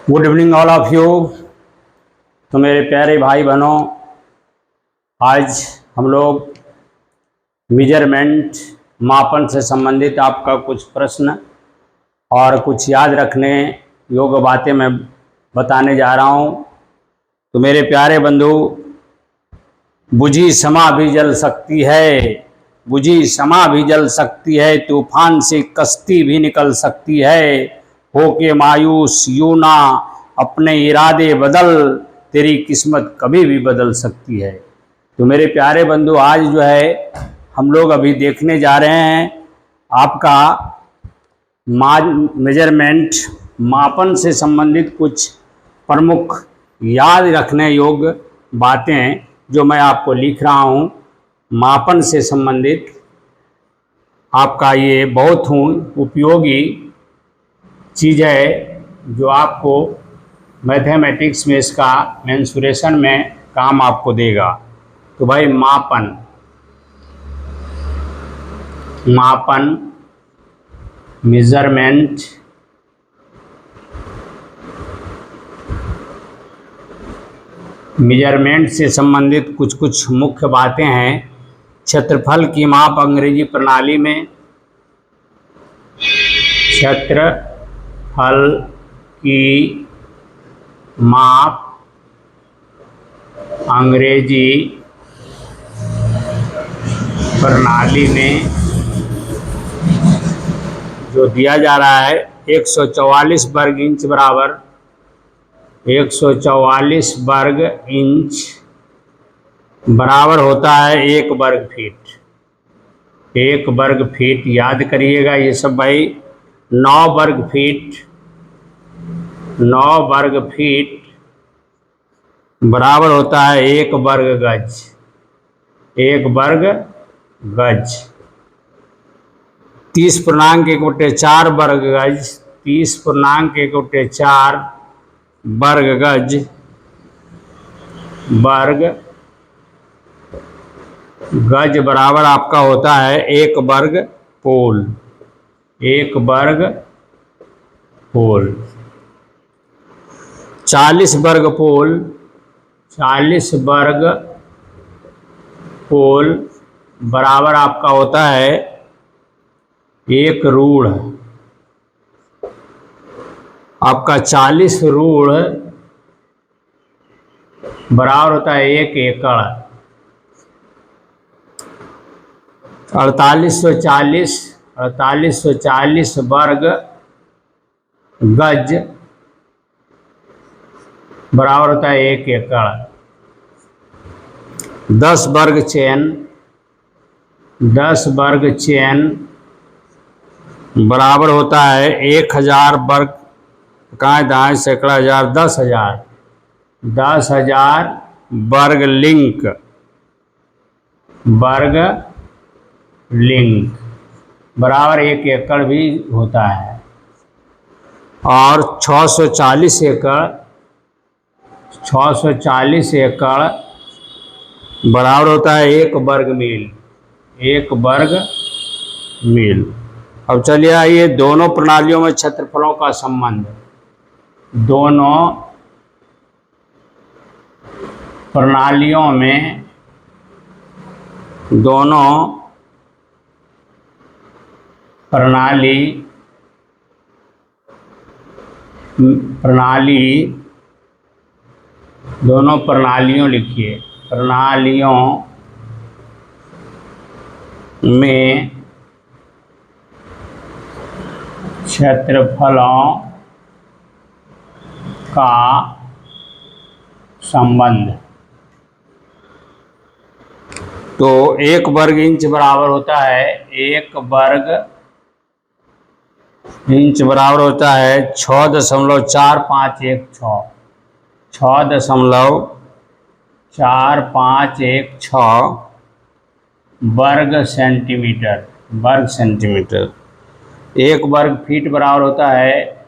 Good evening all of you. तो मेरे प्यारे भाई बहनों, आज हम लोग मेजरमेंट मापन से संबंधित आपका कुछ प्रश्न और कुछ याद रखने योग्य बातें मैं बताने जा रहा हूँ। तो मेरे प्यारे बंधु, बुझी समा भी जल सकती है, बुझी समा भी जल सकती है, तूफान से कश्ती भी निकल सकती है, होके मायूस यूं ना अपने इरादे बदल, तेरी किस्मत कभी भी बदल सकती है। तो मेरे प्यारे बंधु, आज जो है हम लोग अभी देखने जा रहे हैं आपका मेजरमेंट मापन से संबंधित कुछ प्रमुख याद रखने योग्य बातें जो मैं आपको लिख रहा हूँ। मापन से संबंधित आपका ये बहुत उपयोगी चीज़ है जो आपको मैथमेटिक्स में इसका मेंसुरेशन में काम आपको देगा। तो भाई मापन मेजरमेंट से संबंधित कुछ मुख्य बातें हैं। क्षेत्रफल की माप अंग्रेजी प्रणाली में, क्षेत्रफल की माप अंग्रेजी प्रणाली में जो दिया जा रहा है 144 वर्ग इंच बराबर 144 वर्ग इंच बराबर होता है 1 वर्ग फीट। 1 वर्ग फीट याद करिएगा ये सब भाई। 9 वर्ग फीट बराबर होता है 1 वर्ग गज। 1 वर्ग गज 30.1/4 वर्ग गज, 30.1/4 वर्ग गज बराबर आपका होता है 1 वर्ग पोल। 1 वर्ग पोल 40 वर्ग पोल बराबर आपका होता है 1 रूढ़। आपका 40 रूढ़ बराबर होता है 1 एकड़। 4840 वर्ग गज बराबर होता है 1 एकड़। 10 वर्ग चेन बराबर होता है 1000 वर्ग इकाई दहाई सैकड़ा हजार 10,000 वर्ग लिंक बराबर 1 एकड़ भी होता है। और 640 एकड़ बराबर होता है 1 वर्ग मील। 1 वर्ग मील। अब चलिए आइए दोनों प्रणालियों में क्षेत्रफलों का संबंध। दोनों प्रणालियों में दोनों प्रणालियों लिखिए। प्रणालियों में क्षेत्रफलों का संबंध। तो 1 वर्ग इंच बराबर होता है 1 वर्ग इंच बराबर होता है 6.4516 6.4516 वर्ग सेंटीमीटर। 1 वर्ग फीट बराबर होता है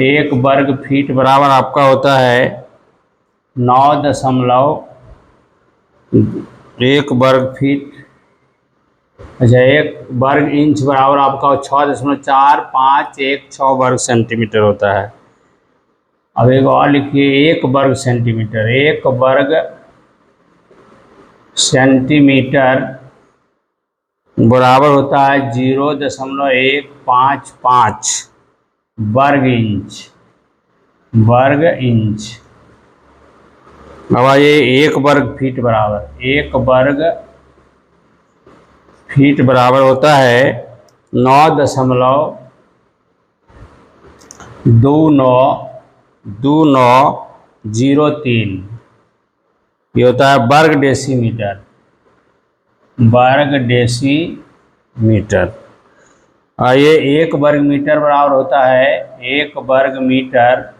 1 वर्ग फीट बराबर आपका होता है 1 वर्ग फीट। अच्छा, 1 वर्ग इंच बराबर आपका 6.4516 वर्ग सेंटीमीटर होता है। अब एक और लिखिए, 1 वर्ग सेंटीमीटर। 1 वर्ग सेंटीमीटर बराबर होता है 0.155 वर्ग इंच। वर्ग इंच। अब ये 1 वर्ग फीट बराबर, 1 वर्ग फीट बराबर होता है 9.292903। ये होता है वर्ग डेसीमीटर। वर्ग डेसीमीटर। और ये 1 वर्ग मीटर बराबर होता है, 1 वर्ग मीटर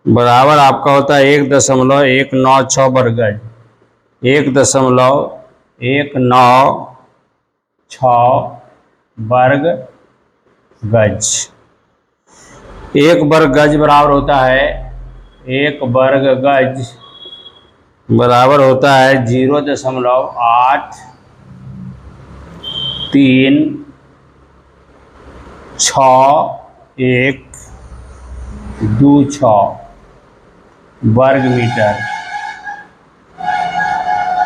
बराबर आपका होता है 1.196 वर्ग गज। 1.196 वर्ग गज। 1 वर्ग गज बराबर होता है, 1 वर्ग गज बराबर होता है 0.836126 वर्ग मीटर।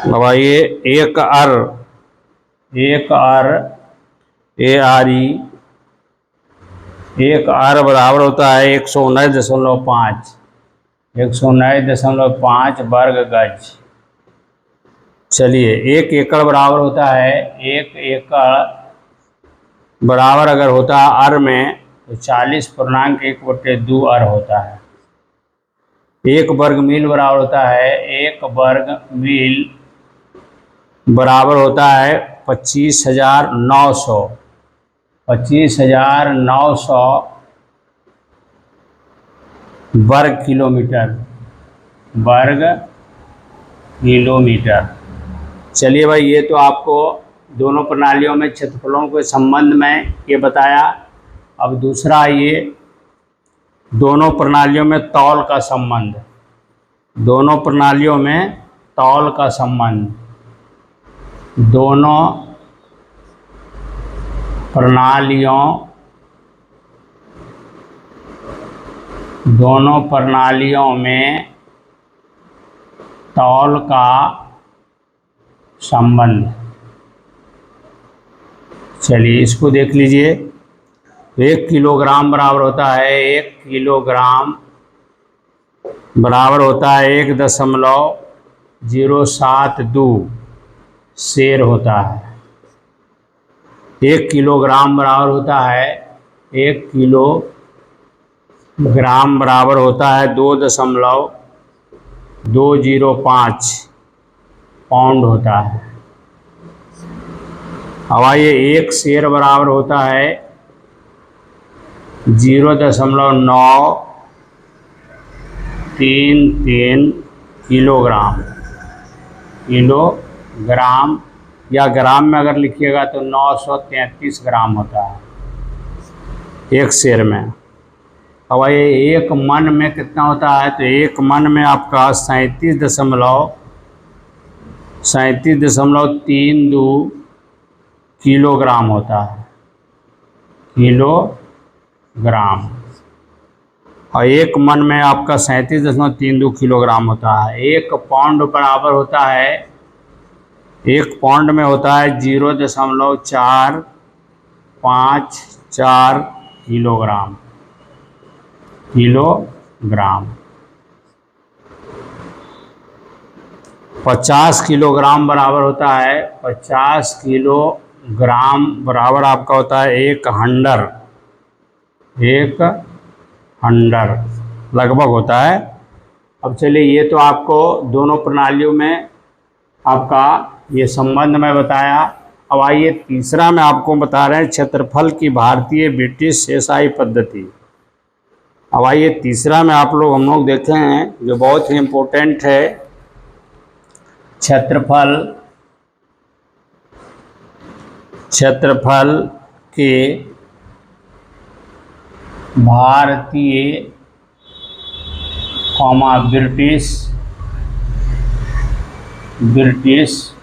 अब आइए, एक अर ARE, 1 अर बराबर होता है 119.5 वर्ग गज। चलिए, 1 एकड़ बराबर होता है, 1 एकड़ बराबर अगर होता है अर में तो 40.1/2 अर होता है। 1 वर्ग मील बराबर होता है, 1 वर्ग मील बराबर होता है 25,900 वर्ग किलोमीटर। वर्ग किलोमीटर। चलिए भाई, ये तो आपको दोनों प्रणालियों में क्षेत्रफलों के संबंध में ये बताया। अब दूसरा ये दोनों प्रणालियों में तौल का संबंध। दोनों प्रणालियों में तौल का संबंध। दोनों प्रणालियों में तौल का संबंध। चलिए, इसको देख लीजिए। 1 किलोग्राम बराबर होता है, 1 किलोग्राम बराबर होता है 1.072 शेर होता है। 1 किलोग्राम बराबर होता है, 1 किलोग्राम बराबर होता है 2.205 पाउंड होता है। अब आइए, 1 शेर बराबर होता है 0.933 किलोग्राम। किलोग्राम या ग्राम में अगर लिखिएगा तो 933 ग्राम होता है 1 शेर में। अब ये 1 मन में कितना होता है, तो 1 मन में आपका 37.32 किलोग्राम होता है। किलोग्राम। और 1 मन में आपका 37.32 किलोग्राम होता है। 1 पाउंड बराबर होता है, 1 पाउंड में होता है 0.454 किलोग्राम। किलोग्राम। 50 किलोग्राम बराबर होता है, 50 किलोग्राम बराबर आपका होता है 1 हंडर। 1 हंडर लगभग होता है। अब चलिए, ये तो आपको दोनों प्रणालियों में आपका ये संबंध मैं बताया। अब आइए, तीसरा मैं आपको बता रहे हैं क्षेत्रफल की भारतीय ब्रिटिश एसआई पद्धति। अब आइए, तीसरा में हम लोग देखे हैं जो बहुत ही इम्पोर्टेंट है, क्षेत्रफल के भारतीय ब्रिटिश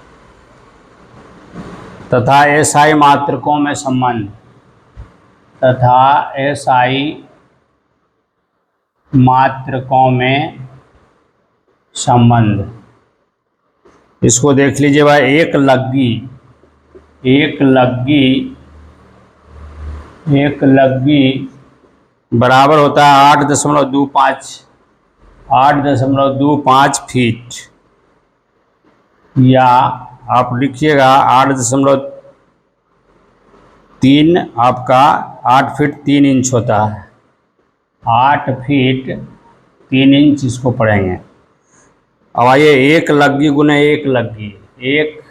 तथा एसआई मात्रकों में संबंध। तथा एसआई मात्रकों में संबंध। इसको देख लीजिए भाई, एक लग्गी बराबर होता है 8.25 फीट, या आप लिखिएगा 8.3, आपका 8 फीट 3 इंच होता है। 8 फीट 3 इंच इसको पढ़ेंगे। अब आइए, एक लग्गी गुने एक लग्गी, एक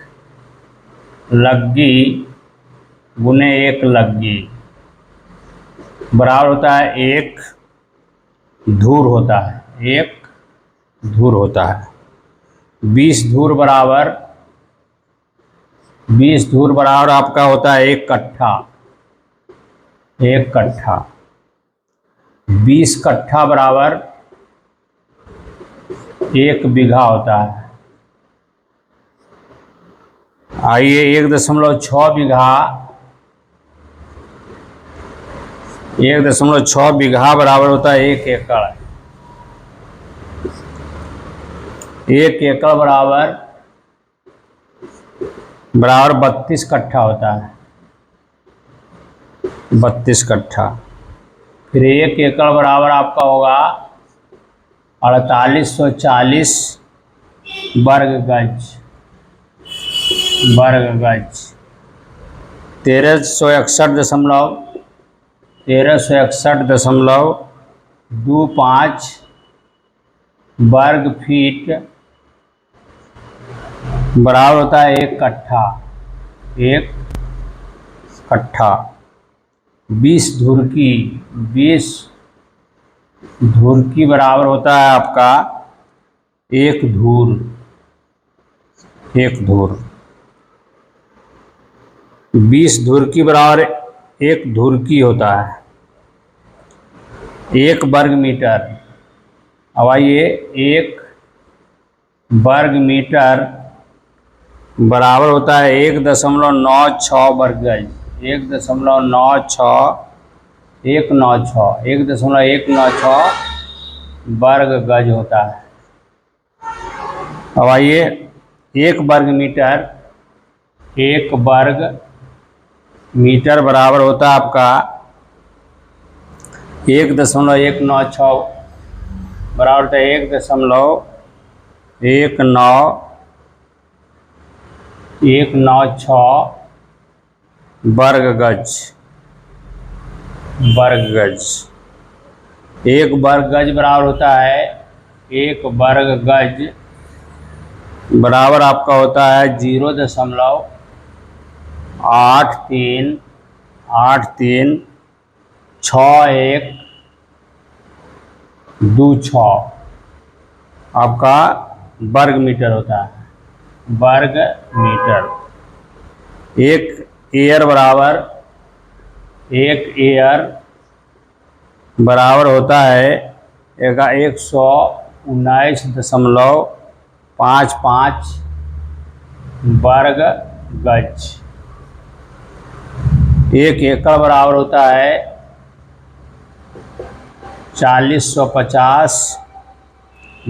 लग्गी गुने एक लग्गी बराबर होता है एक धूर होता है, एक धूर होता है। 20 धूर बराबर आपका होता है एक कट्ठा। 20 कट्ठा बराबर 1 बीघा होता है। आइए, 1.6 बीघा, 1.6 बीघा बराबर होता है 1 एकड़। 1 एकड़ बराबर 32 कट्ठा होता है। 32 कट्ठा। फिर 1 एकड़ बराबर आपका होगा 4840 वर्ग गज। 1361.25 वर्ग फीट बराबर होता है 1 कट्ठा। 1 कट्ठा। 20 धुरकी बराबर होता है आपका 1 धूर। 20 धुरकी बराबर 1 धुरकी होता है 1 वर्ग मीटर। अब आइए, 1 वर्ग मीटर बराबर होता है 1.96 वर्ग गज। 1.196 वर्ग गज होता है। अब आइए, 1 वर्ग मीटर बराबर होता है आपका 1.196 बराबर होता है 1.196 वर्ग गज। 1 वर्ग गज बराबर होता है 1 वर्ग गज बराबर आपका होता है 0.836126 आपका वर्ग मीटर होता है। वर्ग मीटर। 1 एयर बराबर होता है 119.55 वर्ग गज। 1 एकड़ बराबर होता है 4050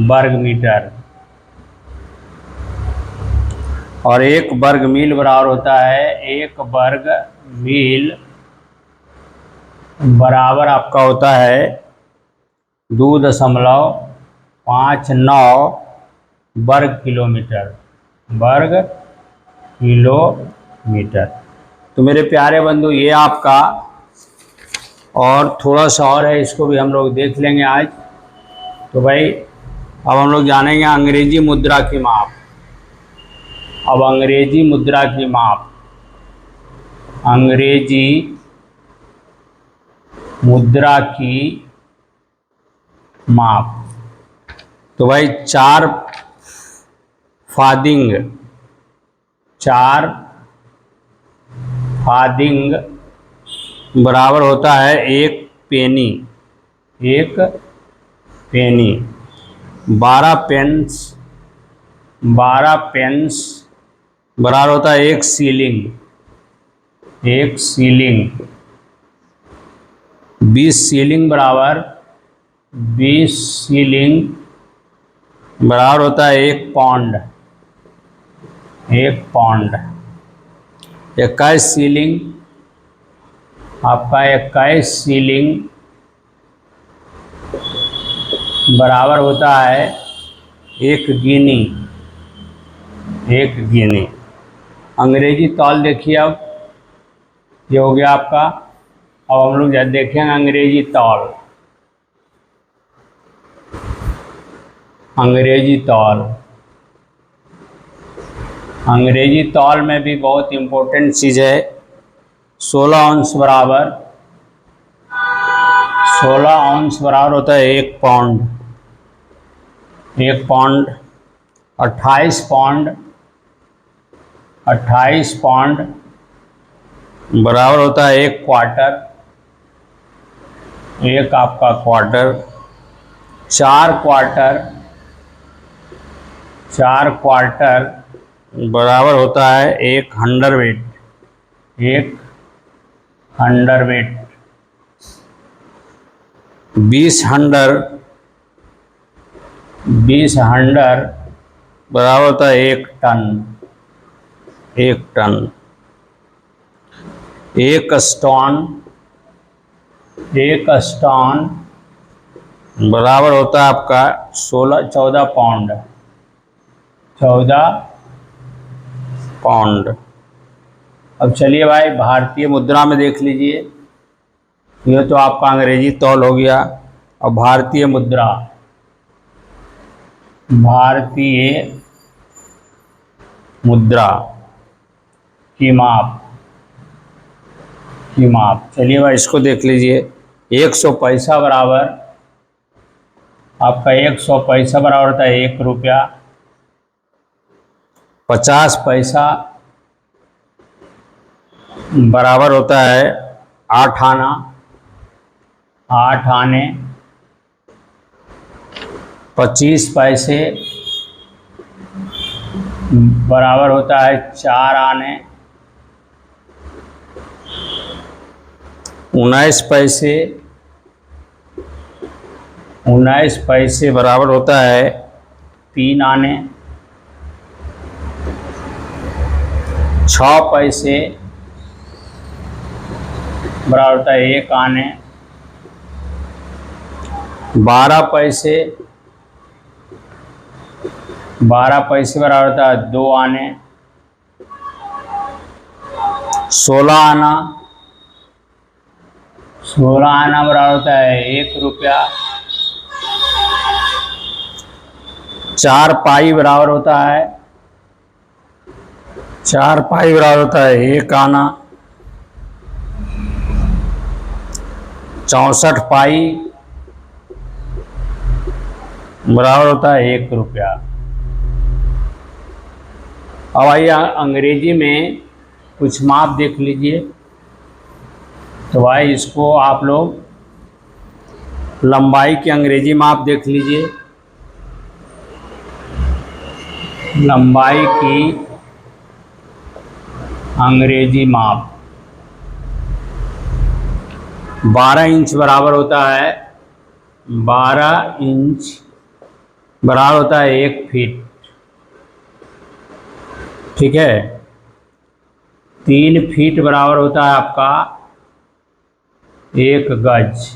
वर्ग मीटर। और 1 वर्ग मील बराबर होता है 1 वर्ग मील बराबर आपका होता है 2.59 वर्ग किलोमीटर। तो मेरे प्यारे बंधु, ये आपका, और थोड़ा सा और है, इसको भी हम लोग देख लेंगे आज। तो भाई, अब हम लोग जानेंगे अंग्रेजी मुद्रा की माप। अब अंग्रेजी मुद्रा की माप, अंग्रेजी मुद्रा की माप। तो भाई, 4 फादिंग बराबर होता है 1 पेनी। 12 पेंस बराबर होता है 1 सीलिंग। 20 सीलिंग बराबर 20 सीलिंग बराबर होता है 1 पाउंड। 1 पाउंड। 21 सीलिंग, आपका 21 सीलिंग बराबर होता है 1 गिनी। 1 गिनी। अंग्रेजी तौल देखिए, अब ये हो गया आपका। अब हम लोग जब देखेंगे अंग्रेजी तौल। अंग्रेजी तौल, अंग्रेजी तौल में भी बहुत इम्पोर्टेंट चीज़ है। 16 औंस बराबर, 16 औंस बराबर होता है 1 पाउंड। 1 पाउंड। 28 पाउंड, 28 पाउंड बराबर होता है 1 क्वार्टर। 1 आपका क्वार्टर। 4 क्वार्टर, 4 क्वार्टर बराबर होता है 1 हंडरवेट। 1 हंडरवेट। 20 हंडर, 20 हंडर बराबर होता है 1 टन। 1 टन। 1 स्टोन, 1 स्टोन बराबर होता है आपका 14 पाउंड। 14 पाउंड। अब चलिए भाई, भारतीय मुद्रा में देख लीजिए। ये तो आपका अंग्रेजी तौल हो गया। अब भारतीय मुद्रा, भारतीय मुद्रा की माप, की माप। चलिए भाई, इसको देख लीजिए। 100 पैसा बराबर, आपका 100 पैसा बराबर होता है 1 रुपया। 50 पैसा बराबर होता है 8 आना। 8 आने। 25 पैसे बराबर होता है 4 आने। 19 पैसे, 19 पैसे बराबर होता है 3 आने। 6 पैसे बराबर होता है 1 आने। 12 पैसे, 12 पैसे बराबर होता है 2 आने। 16 आना, 16 आना बराबर होता है 1 रुपया। 4 पाई बराबर होता है, 4 पाई बराबर होता है 1 आना। 64 पाई बराबर होता है 1 रुपया। अब आइए अंग्रेजी में कुछ माप देख लीजिए। तो भाई, इसको आप लोग लंबाई की अंग्रेजी माप देख लीजिए। लंबाई की अंग्रेजी माप 12 इंच बराबर होता है, 12 इंच बराबर होता है 1 फीट। ठीक है। 3 फीट बराबर होता है आपका 1 गज।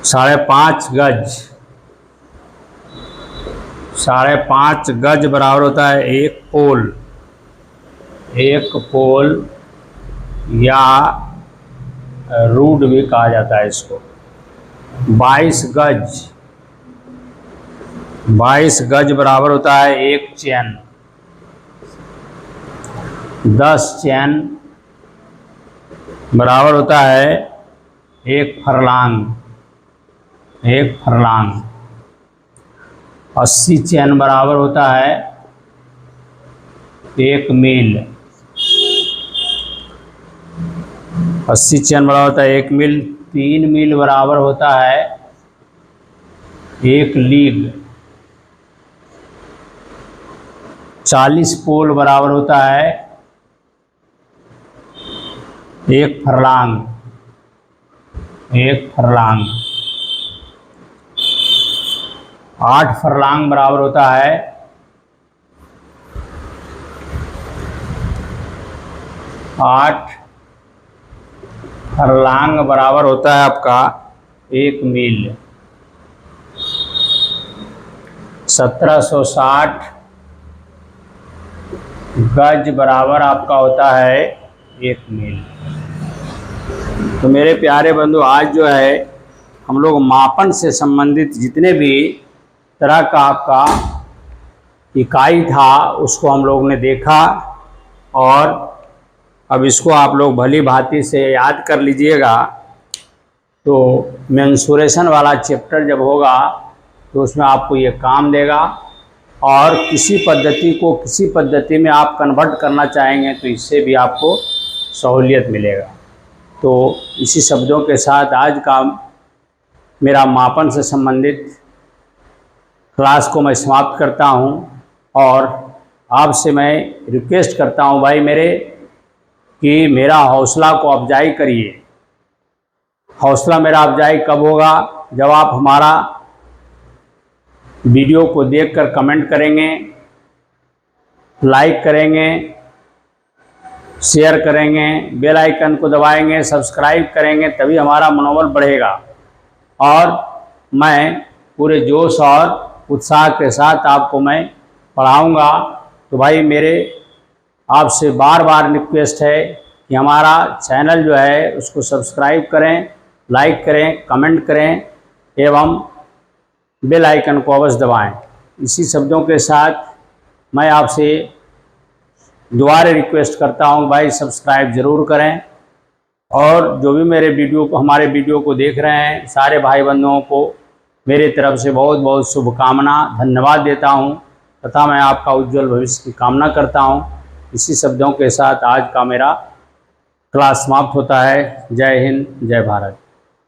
5.5 गज, 5.5 गज बराबर होता है 1 पोल। 1 पोल या रूड भी कहा जाता है इसको। 22 गज, 22 गज बराबर होता है 1 चैन। 10 चैन बराबर होता है 1 फरलांग। 1 फरलांग। 80 चैन बराबर होता है 1 मील। 80 चैन बराबर होता है 1 मील। 3 मील बराबर होता है 1 लीग। 40 पोल बराबर होता है 1 फरलांग। 1 फरलांग। 8 फरलांग बराबर होता है 8 फरलांग बराबर होता है आपका 1 मील। 1760 गज बराबर आपका होता है 1 मील। तो मेरे प्यारे बंधु, आज जो है हम लोग मापन से संबंधित जितने भी तरह का आपका इकाई था उसको हम लोग ने देखा, और अब इसको आप लोग भली भांति से याद कर लीजिएगा। तो मेंसुरेशन वाला चैप्टर जब होगा तो उसमें आपको ये काम देगा, और किसी पद्धति को किसी पद्धति में आप कन्वर्ट करना चाहेंगे तो इससे भी आपको सहूलियत मिलेगा। तो इसी शब्दों के साथ आज का मेरा मापन से संबंधित क्लास को मैं समाप्त करता हूं, और आपसे मैं रिक्वेस्ट करता हूं भाई मेरे कि मेरा हौसला को अफजाई करिए। हौसला मेरा अफजाई कब होगा? जब आप हमारा वीडियो को देखकर कमेंट करेंगे, लाइक करेंगे, शेयर करेंगे, बेल आइकन को दबाएंगे, सब्सक्राइब करेंगे, तभी हमारा मनोबल बढ़ेगा और मैं पूरे जोश और उत्साह के साथ आपको मैं पढ़ाऊँगा। तो भाई मेरे आपसे बार बार रिक्वेस्ट है कि हमारा चैनल जो है उसको सब्सक्राइब करें, लाइक करें, कमेंट करें एवं बेल आइकन को अवश्य दबाएं। इसी शब्दों के साथ मैं आपसे दोबारा रिक्वेस्ट करता हूं भाई सब्सक्राइब ज़रूर करें, और जो भी मेरे वीडियो को हमारे वीडियो को देख रहे हैं सारे भाई बंधुओं को मेरे तरफ से बहुत बहुत शुभकामना धन्यवाद देता हूं, तथा मैं आपका उज्जवल भविष्य की कामना करता हूं। इसी शब्दों के साथ आज का मेरा क्लास समाप्त होता है। जय हिंद, जय भारत।